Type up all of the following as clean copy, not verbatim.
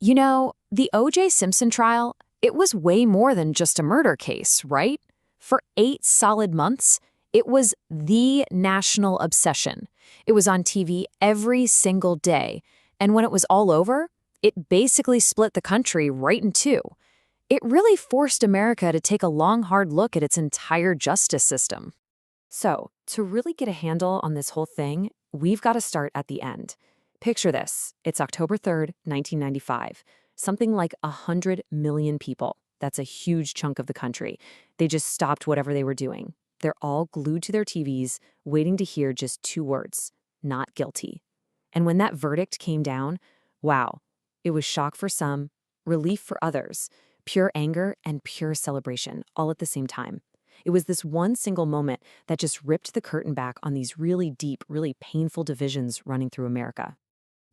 The O.J. Simpson trial, it was way more than just a murder case, right? For 8 solid months, it was the national obsession. It was on TV every single day. And when it was all over, it basically split the country right in two. It really forced America to take a long, hard look at its entire justice system. So, to really get a handle on this whole thing, we've got to start at the end. Picture this. It's October 3rd, 1995. Something like 100 million people. That's a huge chunk of the country. They just stopped whatever they were doing. They're all glued to their TVs, waiting to hear just 2 words: not guilty. And when that verdict came down, wow, it was shock for some, relief for others, pure anger and pure celebration, all at the same time. It was this one single moment that just ripped the curtain back on these really deep, really painful divisions running through America.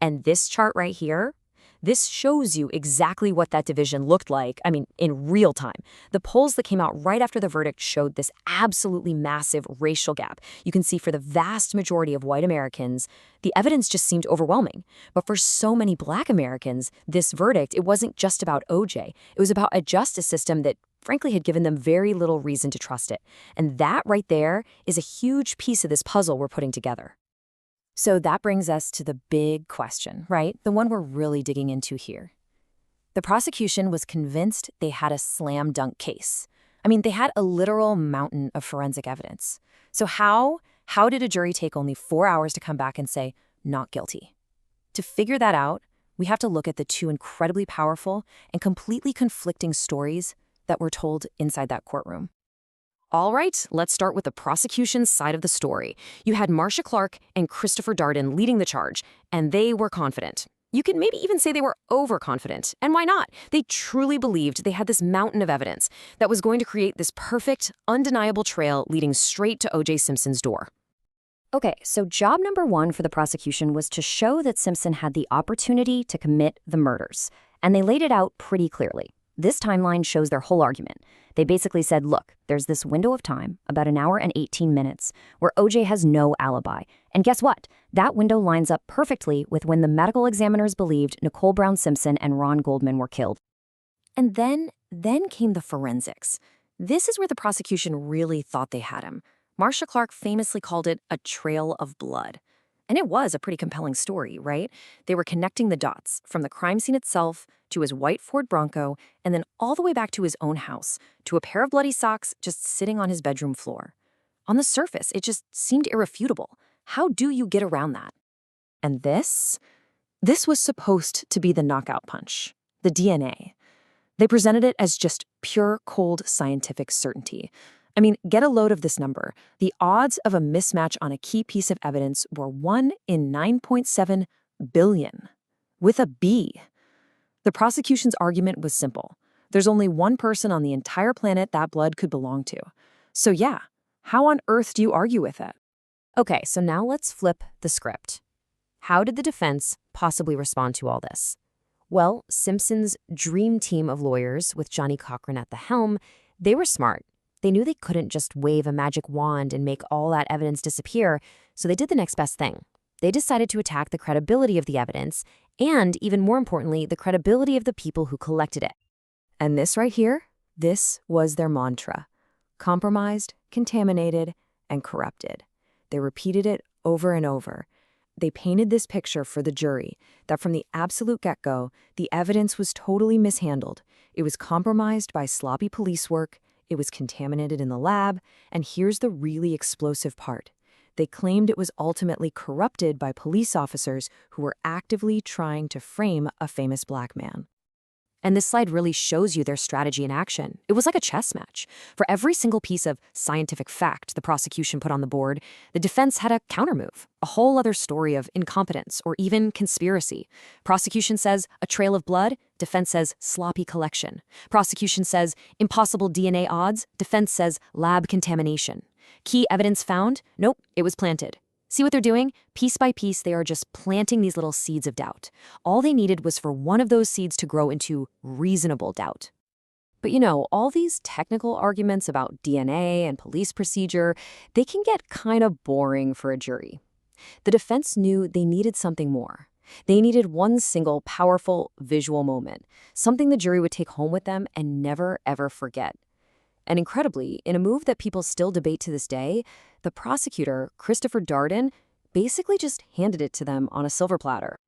And this chart right here, this shows you exactly what that division looked like, in real time. The polls that came out right after the verdict showed this absolutely massive racial gap. You can see for the vast majority of white Americans, the evidence just seemed overwhelming. But for so many Black Americans, this verdict, it wasn't just about O.J. It was about a justice system that frankly had given them very little reason to trust it. And that right there is a huge piece of this puzzle we're putting together. So that brings us to the big question, right? The one we're really digging into here. The prosecution was convinced they had a slam dunk case. They had a literal mountain of forensic evidence. So how did a jury take only 4 hours to come back and say, not guilty? To figure that out, we have to look at the 2 incredibly powerful and completely conflicting stories that were told inside that courtroom. All right, let's start with the prosecution's side of the story. You had Marcia Clark and Christopher Darden leading the charge, and they were confident. You could maybe even say they were overconfident. And why not? They truly believed they had this mountain of evidence that was going to create this perfect, undeniable trail leading straight to O.J. Simpson's door. Okay, so job number 1 for the prosecution was to show that Simpson had the opportunity to commit the murders. And they laid it out pretty clearly. This timeline shows their whole argument. They basically said, look, there's this window of time, about an hour and 18 minutes, where O.J. has no alibi. And guess what? That window lines up perfectly with when the medical examiners believed Nicole Brown Simpson and Ron Goldman were killed. And then came the forensics. This is where the prosecution really thought they had him. Marcia Clark famously called it a trail of blood. And it was a pretty compelling story, right? They were connecting the dots from the crime scene itself to his white Ford Bronco, and then all the way back to his own house, to a pair of bloody socks just sitting on his bedroom floor. On the surface, it just seemed irrefutable. How do you get around that? And this was supposed to be the knockout punch, the DNA. They presented it as just pure, cold scientific certainty. Get a load of this number. The odds of a mismatch on a key piece of evidence were 1 in 9.7 billion, with a B. The prosecution's argument was simple. There's only one person on the entire planet that blood could belong to. So yeah, how on earth do you argue with it? Okay, so now let's flip the script. How did the defense possibly respond to all this? Well, Simpson's dream team of lawyers, with Johnny Cochran at the helm, they were smart. They knew they couldn't just wave a magic wand and make all that evidence disappear, so they did the next best thing. They decided to attack the credibility of the evidence and, even more importantly, the credibility of the people who collected it. And this right here, this was their mantra: compromised, contaminated, and corrupted. They repeated it over and over. They painted this picture for the jury that from the absolute get-go, the evidence was totally mishandled. It was compromised by sloppy police work. It was contaminated in the lab, and here's the really explosive part. They claimed it was ultimately corrupted by police officers who were actively trying to frame a famous Black man. And this slide really shows you their strategy in action. It was like a chess match. For every single piece of scientific fact the prosecution put on the board, the defense had a countermove, a whole other story of incompetence or even conspiracy. Prosecution says a trail of blood, defense says sloppy collection. Prosecution says impossible DNA odds, defense says lab contamination. Key evidence found? Nope, it was planted. See what they're doing? Piece by piece, they are just planting these little seeds of doubt. All they needed was for one of those seeds to grow into reasonable doubt. But all these technical arguments about DNA and police procedure, they can get kind of boring for a jury. The defense knew they needed something more. They needed one single, powerful, visual moment, something the jury would take home with them and never, ever forget. And incredibly, in a move that people still debate to this day, the prosecutor, Christopher Darden, basically just handed it to them on a silver platter.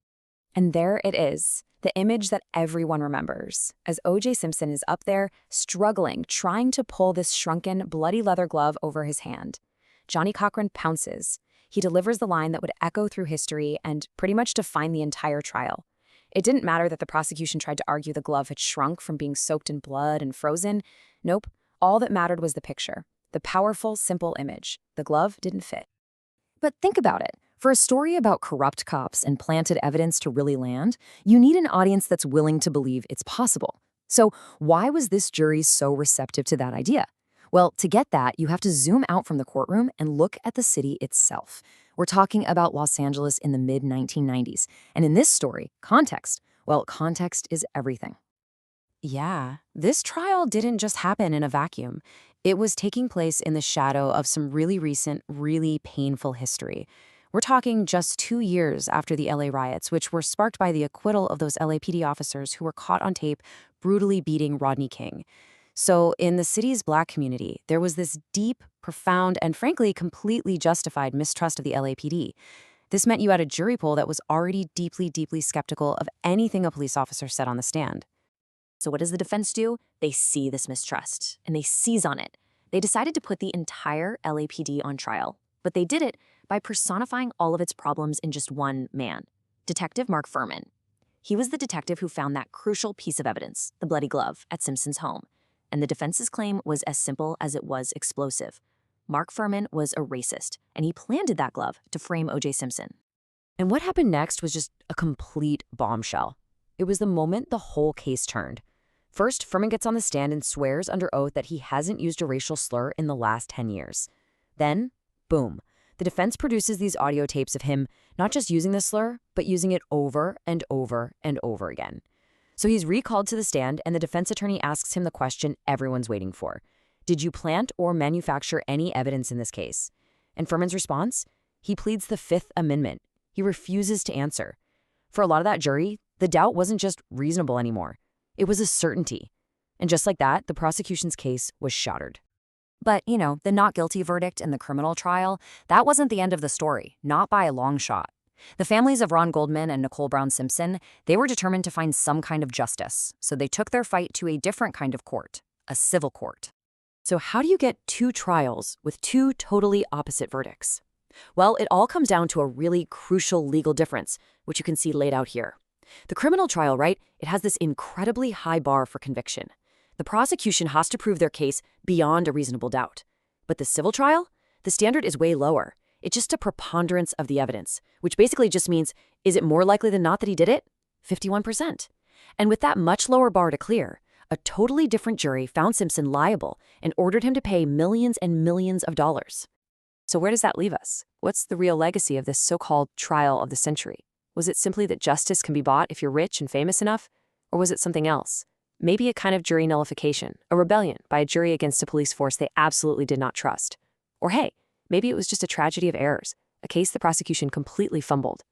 And there it is, the image that everyone remembers, as O.J. Simpson is up there, struggling, trying to pull this shrunken, bloody leather glove over his hand. Johnny Cochran pounces. He delivers the line that would echo through history and pretty much define the entire trial. It didn't matter that the prosecution tried to argue the glove had shrunk from being soaked in blood and frozen. Nope. All that mattered was the picture, the powerful, simple image. The glove didn't fit. But think about it. For a story about corrupt cops and planted evidence to really land, you need an audience that's willing to believe it's possible. So why was this jury so receptive to that idea? Well, to get that, you have to zoom out from the courtroom and look at the city itself. We're talking about Los Angeles in the mid-1990s. And in this story, context, well, context is everything. Yeah, this trial didn't just happen in a vacuum. It was taking place in the shadow of some really recent, really painful history. We're talking just 2 years after the LA riots, which were sparked by the acquittal of those LAPD officers who were caught on tape brutally beating Rodney King. So in the city's Black community, there was this deep, profound, and frankly completely justified mistrust of the LAPD. This meant you had a jury pool that was already deeply, deeply skeptical of anything a police officer said on the stand. So what does the defense do? They see this mistrust, and they seize on it. They decided to put the entire LAPD on trial, but they did it by personifying all of its problems in just one man, Detective Mark Fuhrman. He was the detective who found that crucial piece of evidence, the bloody glove, at Simpson's home. And the defense's claim was as simple as it was explosive. Mark Fuhrman was a racist, and he planted that glove to frame O.J. Simpson. And what happened next was just a complete bombshell. It was the moment the whole case turned. First, Fuhrman gets on the stand and swears under oath that he hasn't used a racial slur in the last 10 years. Then, boom, the defense produces these audio tapes of him not just using the slur, but using it over and over and over again. So he's recalled to the stand, and the defense attorney asks him the question everyone's waiting for. Did you plant or manufacture any evidence in this case? And Fuhrman's response? He pleads the Fifth Amendment. He refuses to answer. For a lot of that jury, the doubt wasn't just reasonable anymore. It was a certainty. And just like that, the prosecution's case was shattered. But, the not guilty verdict in the criminal trial, that wasn't the end of the story, not by a long shot. The families of Ron Goldman and Nicole Brown Simpson, they were determined to find some kind of justice, so they took their fight to a different kind of court, a civil court. So how do you get 2 trials with 2 totally opposite verdicts? Well, it all comes down to a really crucial legal difference, which you can see laid out here. The criminal trial, right, it has this incredibly high bar for conviction. The prosecution has to prove their case beyond a reasonable doubt. But the civil trial, the standard is way lower. It's just a preponderance of the evidence, which basically just means, is it more likely than not that he did it? 51%. And with that much lower bar to clear, a totally different jury found Simpson liable and ordered him to pay millions and millions of dollars. So where does that leave us? What's the real legacy of this so-called trial of the century? Was it simply that justice can be bought if you're rich and famous enough? Or was it something else? Maybe a kind of jury nullification, a rebellion by a jury against a police force they absolutely did not trust. Or hey, maybe it was just a tragedy of errors, a case the prosecution completely fumbled.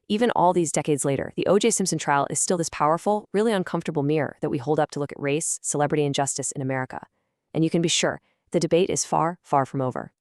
Even all these decades later, the O.J. Simpson trial is still this powerful, really uncomfortable mirror that we hold up to look at race, celebrity, and justice in America. And you can be sure, the debate is far, far from over.